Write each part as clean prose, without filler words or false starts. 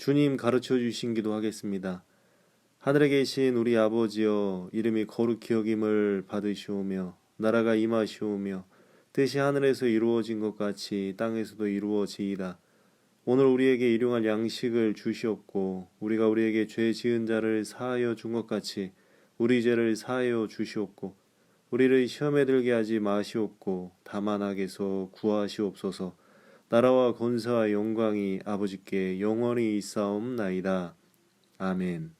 주님 가르쳐 주신 기도 하겠습니다. 하늘에 계신 우리 아버지여, 이름이 거룩히 여김을 받으시오며 나라가 임하시오며 뜻이 하늘에서 이루어진 것 같이 땅에서도 이루어지이다. 오늘 우리에게 일용할 양식을 주시옵고 우리가 우리에게 죄 지은 자를 사하여 준 것 같이 우리 죄를 사하여 주시옵고 우리를 시험에 들게 하지 마시옵고 다만 악에서 구하시옵소서. 나라와 권세와 영광이 아버지께 영원히 있사옵나이다. 아멘.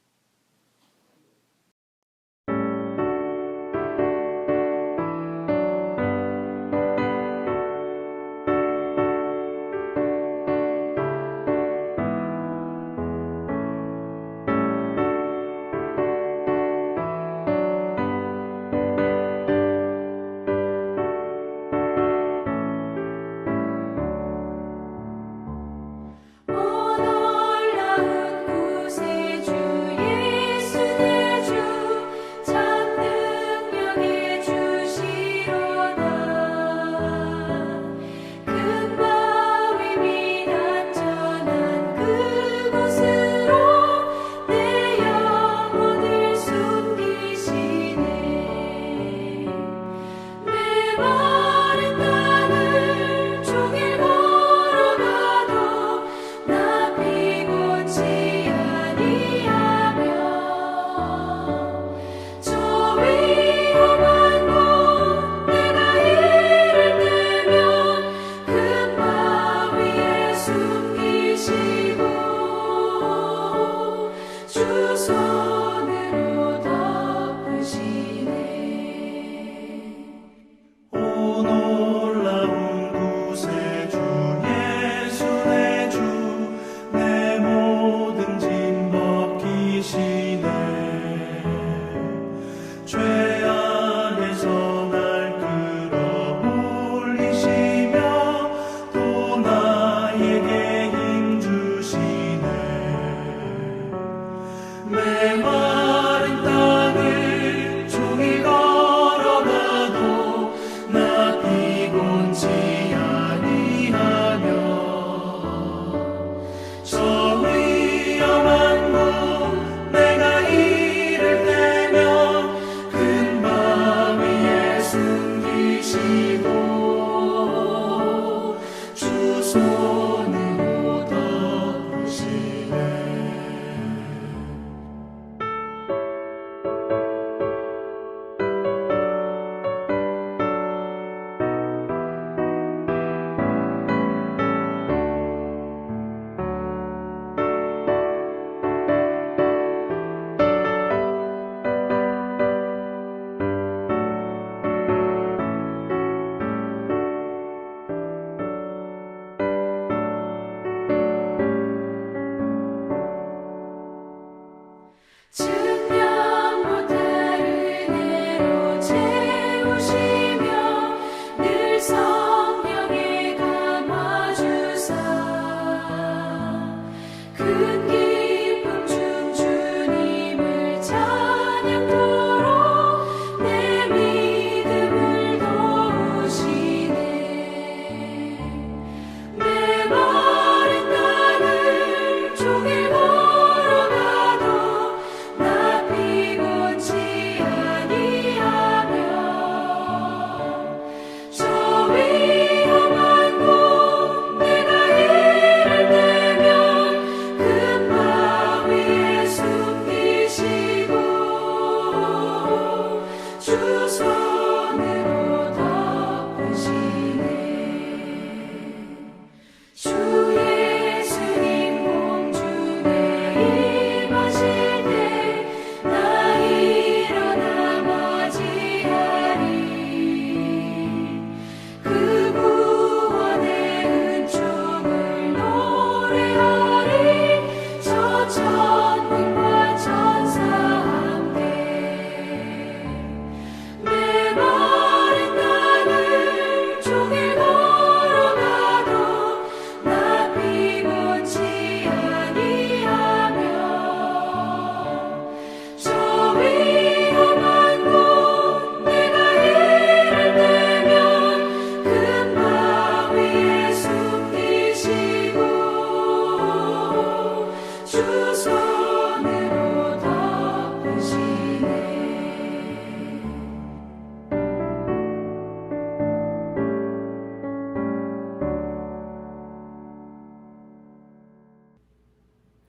오 놀라운 구세주여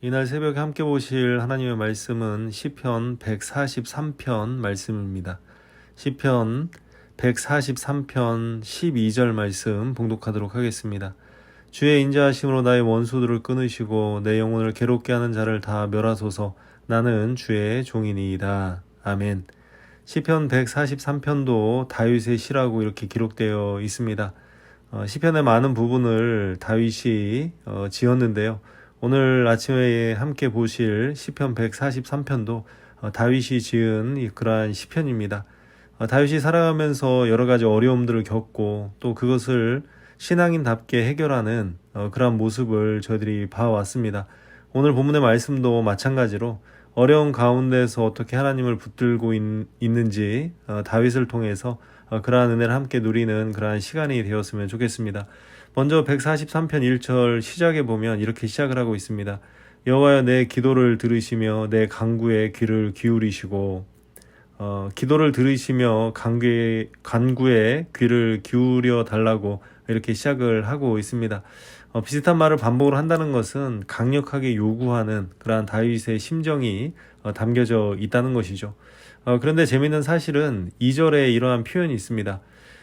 이날 새벽에 함께 보실 하나님의 말씀은 시편 143편 말씀입니다. 시편 143편 12절 말씀 봉독하도록 하겠습니다. 주의 인자하심으로 나의 원수들을 끊으시고 내 영혼을 괴롭게 하는 자를 다 멸하소서. 나는 주의 종이니이다. 아멘. 시편 143편도 다윗의 시라고 이렇게 기록되어 있습니다. 시편의 많은 부분을 다윗이 지었는데요. 오늘 아침에 함께 보실 시편 143편도 다윗이 지은 그러한 시편입니다. 다윗이 살아가면서 여러 가지 어려움들을 겪고 또 그것을 신앙인답게 해결하는 그러한 모습을 저희들이 봐왔습니다. 오늘 본문의 말씀도 마찬가지로 어려운 가운데서 어떻게 하나님을 붙들고 있는지 다윗을 통해서 그러한 은혜를 함께 누리는 그러한 시간이 되었으면 좋겠습니다. 먼저 143편 1절 시작에 보면 이렇게 시작을 하고 있습니다. 여호와여 내 기도를 들으시며 내 간구에 귀를 기울이시고 기도를 들으시며 간구에 귀를 기울여 달라고 이렇게 시작을 하고 있습니다. 비슷한 말을 반복을 한다는 것은 강력하게 요구하는 그러한 다윗의 심정이 담겨져 있다는 것이죠. 그런데 재미있는 사실은 2절에 이러한 표현이 있습니다.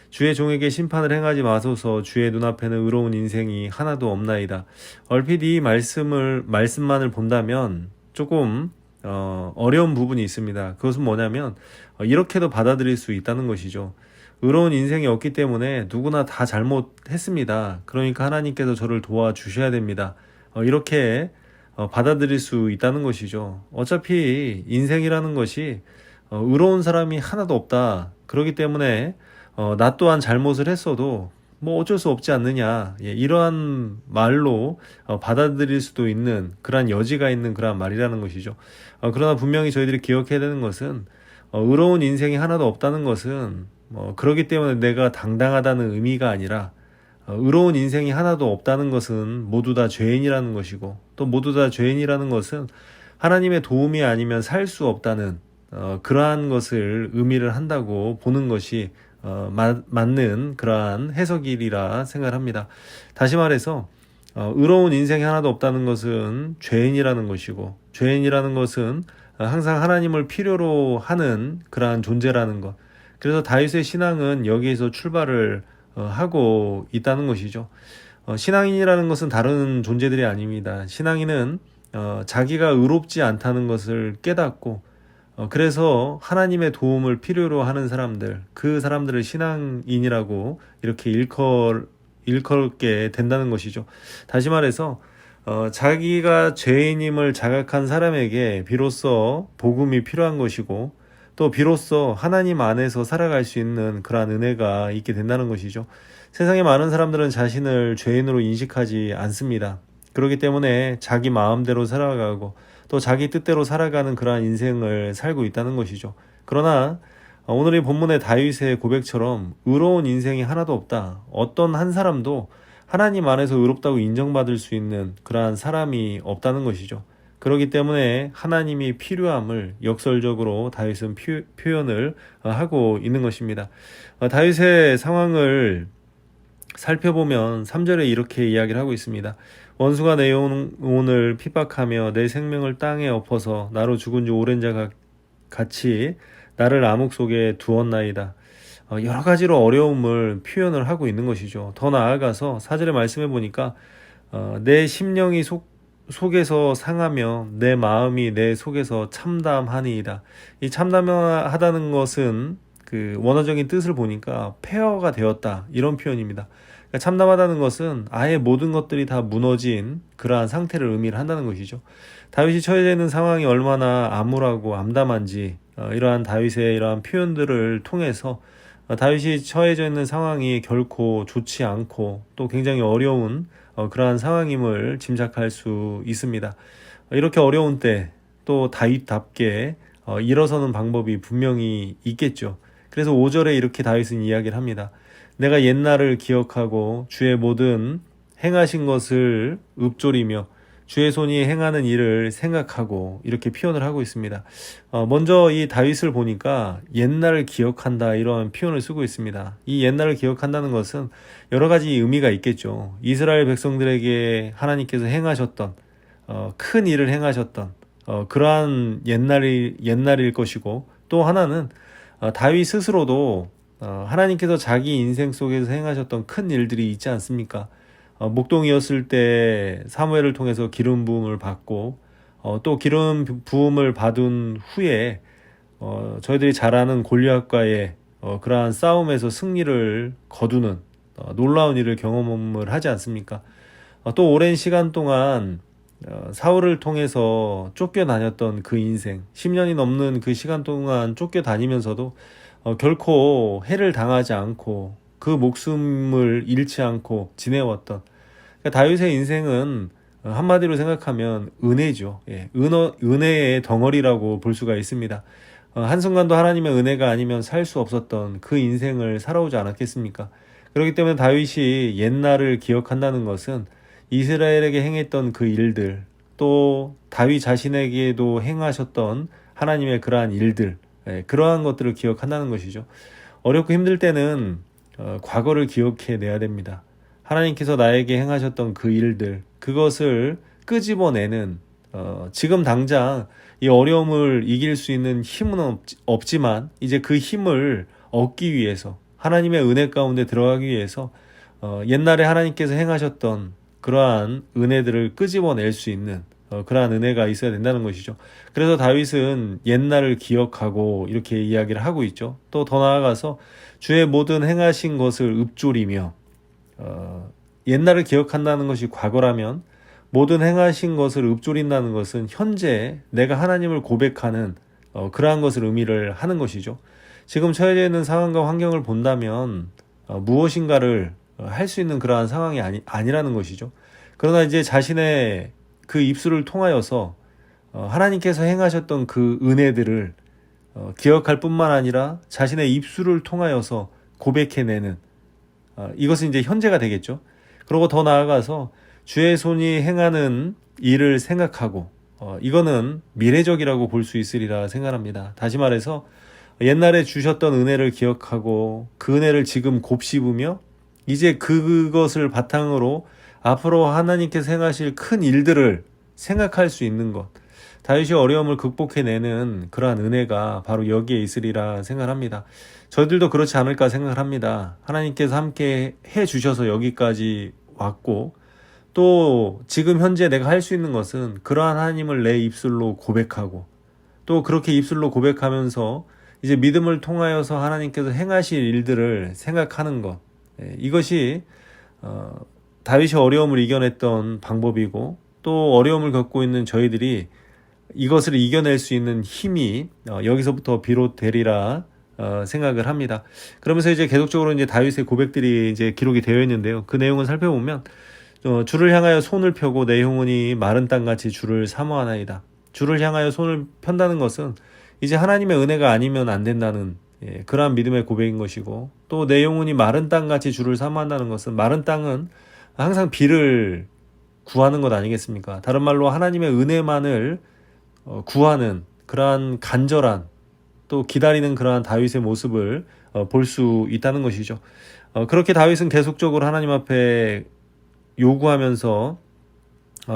주의 종에게 심판을 행하지 마소서. 주의 눈앞에는 의로운 인생이 하나도 없나이다. 얼핏 이 말씀만을 본다면 조금 어려운 부분이 있습니다. 그것은 뭐냐면 이렇게도 받아들일 수 있다는 것이죠. 의로운 인생이 없기 때문에 누구나 다 잘못했습니다. 그러니까 하나님께서 저를 도와주셔야 됩니다. 이렇게 받아들일 수 있다는 것이죠. 어차피 인생이라는 것이 의로운 사람이 하나도 없다. 그렇기 때문에 나 또한 잘못을 했어도 뭐 어쩔 수 없지 않느냐. 이러한 말로 받아들일 수도 있는 그러한 여지가 있는 그러한 말이라는 것이죠. 그러나 분명히 저희들이 기억해야 되는 것은 의로운 인생이 하나도 없다는 것은 그렇기 때문에 내가 당당하다는 의미가 아니라 의로운 인생이 하나도 없다는 것은 모두 다 죄인이라는 것이고 또 모두 다 죄인이라는 것은 하나님의 도움이 아니면 살 수 없다는 그러한 것을 의미를 한다고 보는 것이 맞는 그러한 해석이라 생각합니다. 다시 말해서 의로운 인생이 하나도 없다는 것은 죄인이라는 것이고 죄인이라는 것은 항상 하나님을 필요로 하는 그러한 존재라는 것. 그래서 다윗의 신앙은 여기에서 출발을 하고 있다는 것이죠. 신앙인이라는 것은 다른 존재들이 아닙니다. 신앙인은 자기가 의롭지 않다는 것을 깨닫고 그래서 하나님의 도움을 필요로 하는 사람들, 그 사람들을 신앙인이라고 이렇게 일컬게 된다는 것이죠. 다시 말해서 자기가 죄인임을 자각한 사람에게 비로소 복음이 필요한 것이고 또 비로소 하나님 안에서 살아갈 수 있는 그러한 은혜가 있게 된다는 것이죠. 세상에 많은 사람들은 자신을 죄인으로 인식하지 않습니다. 그렇기 때문에 자기 마음대로 살아가고 또 자기 뜻대로 살아가는 그러한 인생을 살고 있다는 것이죠. 그러나 오늘 이 본문의 다윗의 고백처럼 의로운 인생이 하나도 없다. 어떤 한 사람도 하나님 안에서 의롭다고 인정받을 수 있는 그러한 사람이 없다는 것이죠. 그렇기 때문에 하나님이 필요함을 역설적으로 다윗은 표현을 하고 있는 것입니다. 다윗의 상황을 살펴보면 3절에 이렇게 이야기를 하고 있습니다. 원수가 내 영혼을 핍박하며 내 생명을 땅에 엎어서 나로 죽은 지 오랜 자 같이 나를 암흑 속에 두었나이다. 여러 가지로 어려움을 표현을 하고 있는 것이죠. 더 나아가서 4절에 말씀해 보니까 내 심령이 속에서 상하며 내 마음이 내 속에서 참담하니이다. 이 참담하다는 것은 그 원어적인 뜻을 보니까 폐허가 되었다 이런 표현입니다. 그러니까 참담하다는 것은 아예 모든 것들이 다 무너진 그러한 상태를 의미를 한다는 것이죠. 다윗이 처해져 있는 상황이 얼마나 암울하고 암담한지 이러한 다윗의 이러한 표현들을 통해서 다윗이 처해져 있는 상황이 결코 좋지 않고 또 굉장히 어려운 그러한 상황임을 짐작할 수 있습니다. 이렇게 어려운 때 또 다윗답게 일어서는 방법이 분명히 있겠죠. 그래서 5절에 이렇게 다윗은 이야기를 합니다. 내가 옛날을 기억하고 주의 모든 행하신 것을 읊조리며 주의 손이 행하는 일을 생각하고 이렇게 표현을 하고 있습니다. 먼저 이 다윗을 보니까 옛날을 기억한다 이런 표현을 쓰고 있습니다. 이 옛날을 기억한다는 것은 여러 가지 의미가 있겠죠. 이스라엘 백성들에게 하나님께서 행하셨던 큰 일을 행하셨던 그러한 옛날일 것이고, 또 하나는 다윗 스스로도 하나님께서 자기 인생 속에서 행하셨던 큰 일들이 있지 않습니까? 목동이었을 때 사무엘을 통해서 기름 부음을 받고, 또 기름 부음을 받은 후에 저희들이 잘 아는 골리앗과의 그러한 싸움에서 승리를 거두는 놀라운 일을 경험을 하지 않습니까? 또 오랜 시간 동안 사울을 통해서 쫓겨다녔던 그 인생, 10년이 넘는 그 시간 동안 쫓겨다니면서도 결코 해를 당하지 않고 그 목숨을 잃지 않고 지내왔던, 그러니까 다윗의 인생은 한마디로 생각하면 은혜죠. 예, 은혜의 덩어리라고 볼 수가 있습니다. 한순간도 하나님의 은혜가 아니면 살 수 없었던 그 인생을 살아오지 않았겠습니까? 그렇기 때문에 다윗이 옛날을 기억한다는 것은 이스라엘에게 행했던 그 일들, 또 다윗 자신에게도 행하셨던 하나님의 그러한 일들, 그러한 것들을 기억한다는 것이죠. 어렵고 힘들 때는 과거를 기억해내야 됩니다. 하나님께서 나에게 행하셨던 그 일들, 그것을 끄집어내는, 지금 당장 이 어려움을 이길 수 있는 힘은 없지만 이제 그 힘을 얻기 위해서, 하나님의 은혜 가운데 들어가기 위해서 옛날에 하나님께서 행하셨던 그러한 은혜들을 끄집어낼 수 있는 그러한 은혜가 있어야 된다는 것이죠. 그래서 다윗은 옛날을 기억하고 이렇게 이야기를 하고 있죠. 또 더 나아가서 주의 모든 행하신 것을 읊조리며, 옛날을 기억한다는 것이 과거라면 모든 행하신 것을 읊조린다는 것은 현재 내가 하나님을 고백하는 그러한 것을 의미를 하는 것이죠. 지금 처해져 있는 상황과 환경을 본다면 무엇인가를 할 수 있는 그러한 상황이 아니라는 것이죠. 그러나 이제 자신의 그 입술을 통하여서 하나님께서 행하셨던 그 은혜들을 기억할 뿐만 아니라 자신의 입술을 통하여서 고백해내는, 이것은 이제 현재가 되겠죠. 그리고 더 나아가서 주의 손이 행하는 일을 생각하고, 이거는 미래적이라고 볼 수 있으리라 생각합니다. 다시 말해서 옛날에 주셨던 은혜를 기억하고 그 은혜를 지금 곱씹으며 이제 그것을 바탕으로 앞으로 하나님께서 행하실 큰 일들을 생각할 수 있는 것, 다윗이 어려움을 극복해내는 그러한 은혜가 바로 여기에 있으리라 생각합니다. 저희들도 그렇지 않을까 생각합니다. 하나님께서 함께 해주셔서 여기까지 왔고, 또 지금 현재 내가 할 수 있는 것은 그러한 하나님을 내 입술로 고백하고, 또 그렇게 입술로 고백하면서 이제 믿음을 통하여서 하나님께서 행하실 일들을 생각하는 것, 이것이 다윗이 어려움을 이겨냈던 방법이고, 또 어려움을 겪고 있는 저희들이 이것을 이겨낼 수 있는 힘이 여기서부터 비롯되리라 생각을 합니다. 그러면서 이제 계속적으로 이제 다윗의 고백들이 이제 기록이 되어 있는데요. 그 내용을 살펴보면 주를 향하여 손을 펴고 내 영혼이 마른 땅같이 주를 사모하나이다. 주를 향하여 손을 편다는 것은 이제 하나님의 은혜가 아니면 안 된다는 그러한 믿음의 고백인 것이고, 또 내 영혼이 마른 땅같이 주를 사모한다는 것은, 마른 땅은 항상 비를 구하는 것 아니겠습니까? 다른 말로 하나님의 은혜만을 구하는 그러한 간절한, 또 기다리는 그러한 다윗의 모습을 볼 수 있다는 것이죠. 그렇게 다윗은 계속적으로 하나님 앞에 요구하면서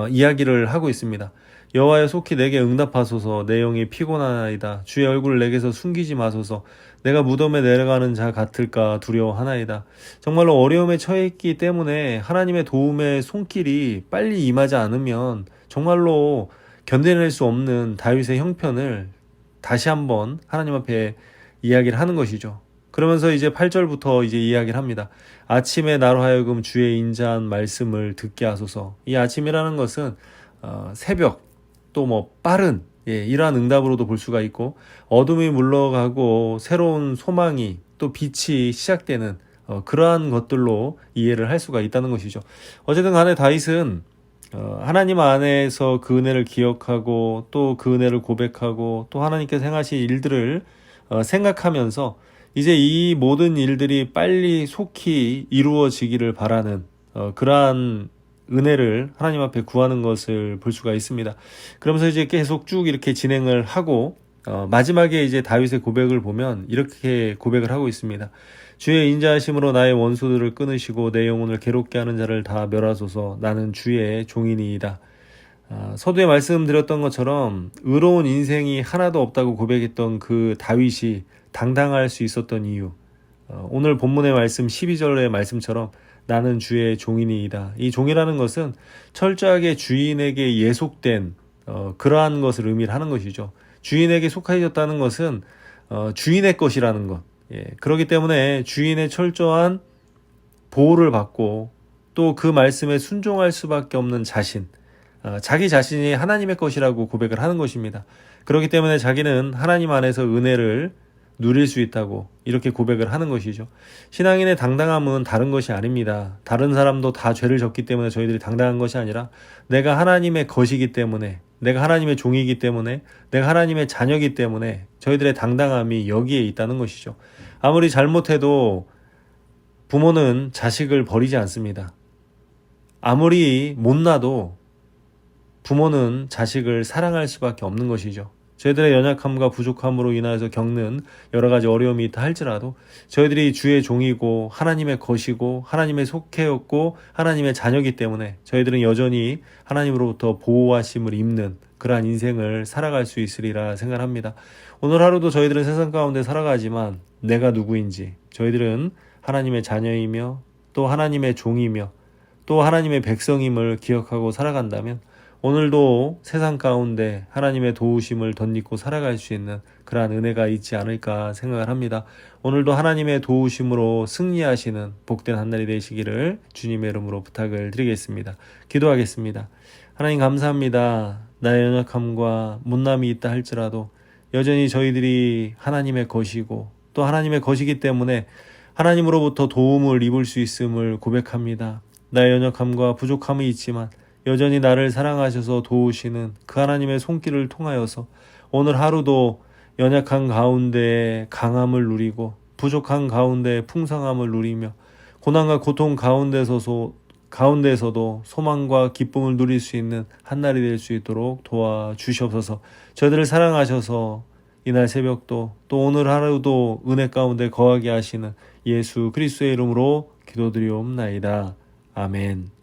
이야기를 하고 있습니다. 여호와여 속히 내게 응답하소서. 내 영이 피곤하나이다. 주의 얼굴을 내게서 숨기지 마소서. 내가 무덤에 내려가는 자 같을까 두려워하나이다. 정말로 어려움에 처해 있기 때문에 하나님의 도움의 손길이 빨리 임하지 않으면 정말로 견뎌낼 수 없는 다윗의 형편을 다시 한번 하나님 앞에 이야기를 하는 것이죠. 그러면서 이제 8절부터 이제 이야기를 합니다. 아침에 나로 하여금 주의 인자한 말씀을 듣게 하소서. 이 아침이라는 것은 새벽, 또 뭐 빠른 이러한 응답으로도 볼 수가 있고, 어둠이 물러가고 새로운 소망이, 또 빛이 시작되는 그러한 것들로 이해를 할 수가 있다는 것이죠. 어쨌든 간에 다윗은 하나님 안에서 그 은혜를 기억하고, 또 그 은혜를 고백하고, 또 하나님께서 행하신 일들을 생각하면서 이제 이 모든 일들이 빨리 속히 이루어지기를 바라는 그러한 은혜를 하나님 앞에 구하는 것을 볼 수가 있습니다. 그러면서 이제 계속 쭉 이렇게 진행을 하고, 마지막에 이제 다윗의 고백을 보면 이렇게 고백을 하고 있습니다. 주의 인자하심으로 나의 원수들을 끊으시고 내 영혼을 괴롭게 하는 자를 다 멸하소서. 나는 주의 종이니이다. 서두에 말씀드렸던 것처럼 의로운 인생이 하나도 없다고 고백했던 그 다윗이 당당할 수 있었던 이유, 오늘 본문의 말씀 12절의 말씀처럼 나는 주의 종이니이다. 이 종이라는 것은 철저하게 주인에게 예속된 그러한 것을 의미를 하는 것이죠. 주인에게 속하여졌다는 것은 주인의 것이라는 것. 그렇기 때문에 주인의 철저한 보호를 받고 또 그 말씀에 순종할 수밖에 없는 자신, 자기 자신이 하나님의 것이라고 고백을 하는 것입니다. 그렇기 때문에 자기는 하나님 안에서 은혜를 누릴 수 있다고 이렇게 고백을 하는 것이죠. 신앙인의 당당함은 다른 것이 아닙니다. 다른 사람도 다 죄를 졌기 때문에 저희들이 당당한 것이 아니라 내가 하나님의 것이기 때문에, 내가 하나님의 종이기 때문에, 내가 하나님의 자녀이기 때문에 저희들의 당당함이 여기에 있다는 것이죠. 아무리 잘못해도 부모는 자식을 버리지 않습니다. 아무리 못나도 부모는 자식을 사랑할 수밖에 없는 것이죠. 저희들의 연약함과 부족함으로 인하여서 겪는 여러 가지 어려움이 있다 할지라도 저희들이 주의 종이고 하나님의 것이고 하나님의 속해였고 하나님의 자녀이기 때문에 저희들은 여전히 하나님으로부터 보호하심을 입는 그러한 인생을 살아갈 수 있으리라 생각합니다. 오늘 하루도 저희들은 세상 가운데 살아가지만 내가 누구인지, 저희들은 하나님의 자녀이며 또 하나님의 종이며 또 하나님의 백성임을 기억하고 살아간다면 오늘도 세상 가운데 하나님의 도우심을 덧입고 살아갈 수 있는 그러한 은혜가 있지 않을까 생각을 합니다. 오늘도 하나님의 도우심으로 승리하시는 복된 한 날이 되시기를 주님의 이름으로 부탁을 드리겠습니다. 기도하겠습니다. 하나님 감사합니다. 나의 연약함과 못남이 있다 할지라도 여전히 저희들이 하나님의 것이고 또 하나님의 것이기 때문에 하나님으로부터 도움을 입을 수 있음을 고백합니다. 나의 연약함과 부족함이 있지만 여전히 나를 사랑하셔서 도우시는 그 하나님의 손길을 통하여서 오늘 하루도 연약한 가운데 강함을 누리고 부족한 가운데 풍성함을 누리며 고난과 고통 가운데서도 소망과 기쁨을 누릴 수 있는 한날이 될 수 있도록 도와주시옵소서. 저희들을 사랑하셔서 이날 새벽도 또 오늘 하루도 은혜 가운데 거하게 하시는 예수 그리스도의 이름으로 기도드리옵나이다. 아멘.